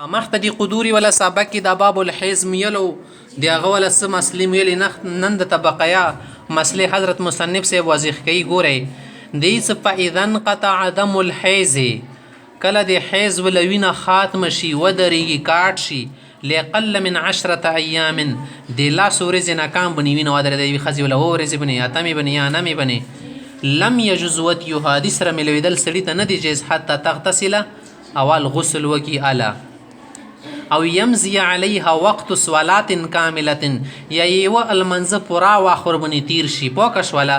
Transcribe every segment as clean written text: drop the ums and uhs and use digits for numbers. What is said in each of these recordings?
مخته دی قدوري ولا سابق کې د باب الحیز میلو دی هغه ولا څه مسلې میلې نن د طبقیا مسلې حضرت مصنف سے واضح کوي ګورئ دی څه فاذا انقطع عدم الحیز کله د حیز ولوینه ختم شي ودرېږي کاټ شي لقل من 10 ایام د لاس ورځې نه کم بني وینه ودرې دی ښځې ولا ورځې بني اتمې بني یا نمې بني لم يجوز وطیها دې سره ملوېدل سړي ته نه دی جایز حتی تغتسل اول غسل وکي اله او یمزی علیها وقت صلات کاملة یا یو المنځ پورا واخر بنی تیر شي پوکه شوله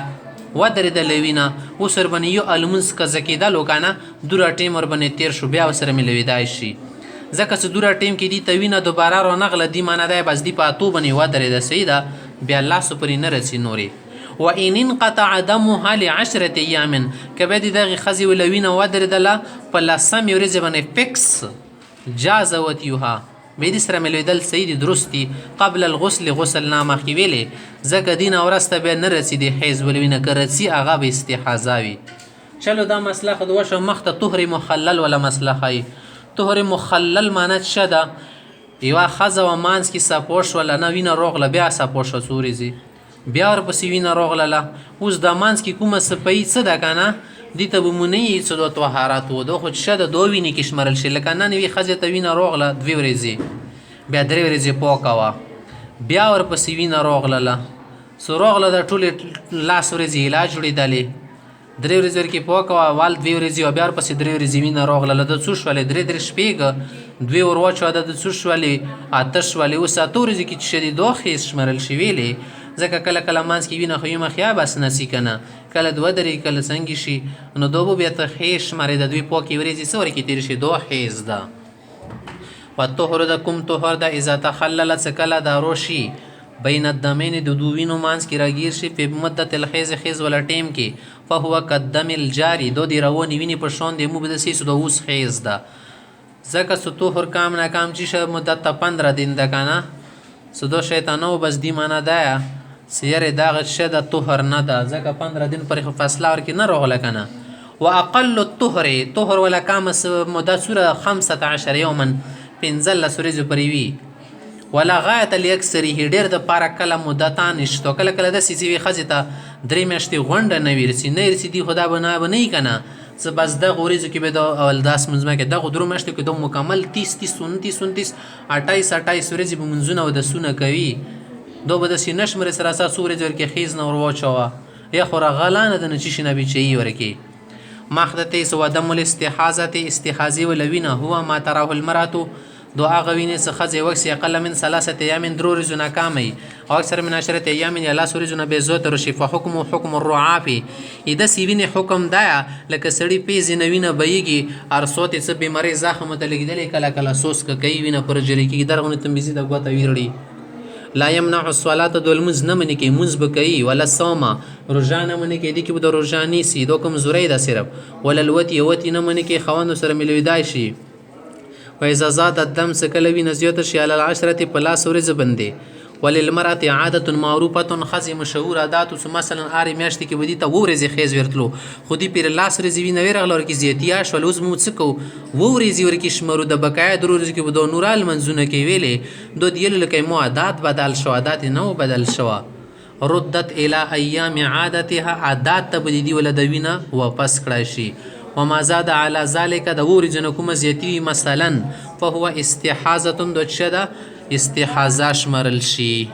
ودرېدل وینه اوس وربنې یو المنځ که کېدلو کنه دوره ټیم وربنې تیر شو بیا ورسره ملوېدای شي ځکه چې دوره ټیم کې دي ته وینه دوباره رانغله دي معنی دی بس دي په اتو بنې ودرېده صحیح ده بیا لاسو پورې نه رسي نورې و ان انقطع دمها ل10 ایام که بیا د دغې ښځې وله وینه ودرېدله په لسمې ورځې باندې فکس جاز وطیها به دې سره ملوېدل صحیح دي درست دي قبل الغسل غسل نه مخکې ویلې ځکه دې نه ورسته بیا نه رسېدي حیض ولوینه که رسي هغه به استحاضه وي چلو دا مسله خو د وشه مخته طهر مخلل ولا مسله ښایي طهر مخلل معنی څه ده یوه ښځه وه منځ کې سپوش وله نه وینه روغله بیا سپوش څو ورځې بیا ورپسې وینه روغلله اوس دا منځ کې کومه صفایي څه ده که نه دې ته به مو نه یي څه دوه طهارت و دا خو څه ده دوه وینې کې شمرل شي لکه نن یوې ښځې ته وینه روغله 2 ورځې بیا 3 ورځې پوکه وه بیا ورپسې وینه روغلله څه روغله ده ټولې لاس ورځې علاج جوړېدلې 3 ورځې ورکې پوکه وه وال 2 ورځې او بیا ورپسې 3 ورځې وینه روغلله د څو شولې 3 شپېږه 2 ور وچوه ده د څو شولې 8 شولې اوس 8 ورځې کې چې شدي 2 خیز شمرل شویلې ځکه کله کله منځ کې وینه خو یمه خیا بس نسی که نه کله 2 درې کله څنګه شي نو دو به بیا ته خیز شمارې د دوی پوکې ورځې څه ورکې تېرې شي 2 خیز ده و طهر د کوم طهر ده اذا تخلله څه کله دارو شي بین الدمین د دو وینو منځ کې راګیر شي په مدت الخیز خیز ولا ټیم کې فهو کالدم الجاري دو د روانې وینې په شان دی مو به داسې د اوس خیز ده ځکه څه طهر کام ناکام چې شه مدت ته 15 دن ده که نه څه دو شیطانو بس دی معنی ده سیره داغه شه د طهر نه ده ځکه 15 دن پرې خو فاصله ورکې نه روغله که نه و اقل الطهر طهر ولا کامه مدت سوره 15 یوما 15 ورځې پورې وي ولا غایة لاکثره ډېر دپاره کله مدتان نشته کله کله داسې چې وي ښځې ته 3 میاشتې غونډه نه وي رسي نه رسېدي خو دا به نه وي که نه څه بس دغه ورځو کې به د اولداس منځمه کې دغه 3 میاشتو کې د مکمل 30 29 28 ورځې به منځونه اودسونه کوي دو به داسې نه شمېرې سره اساس څو ورځې ورکې خیز نه ور واچوه یا خو راغله نه ده نه چې شي نه بیچهیي ورکې مخته تیس و دم الاستحاضة استحاضې ولوینه هو ما تراه المرأة دو هغه وینې څه ښځې وکسي اقل من 3 ایام 3 ورځو نه کامه او اکثر من 10 ایام یا 10 ورځو نه بې زوتر شي فحکم حکم الرعاف داسې وینې حکم دایه لکه سړي پیزې نه وینه بهیږي ارسو ته څه بیمارۍ زخم ته لګېدلی کله کله سوس که کوي وینه پر جري کېږي درغونې تنبیزي د ګوته ویړي لا یمنع الصلاة دو المنز نه منې کوي منځ به کوي ولا صومه روژه نه منې کوي دې کې به د روژه نیسي دو کمزورۍ ده صرف ولا الوتي وتي نه منې کوي خاوندو سره ملوېدای شي و اذا زاد الدم څه کله وینه زیاته شي علی العشرة په 10 ورځې باندې وللمرأة عادة معروفة ښځې مشهور عاداتو مثلا هرې میاشتې کې به دې ته 2 ورځې خیز ورتلو خو دې پرې 10 ورځې وینه ورغله ورکې زیاتیا شول اوس موږ څه کوو 2 ورځې ورکې شمرو د بقایا 3 ورځو کې به د نوره لمنځونه کوي ویلې دو دیلو لکه مو عادات بدل شو عادات نه بدل شوه ردت الى ایام عادتها عادات ته به دې وله د وینه واپس کړی شي وما زاد على ذلك د 2 ورځو نه کومه زیاتي مثلا فهو استحاضة دو څه ده استحاضه شمرل شي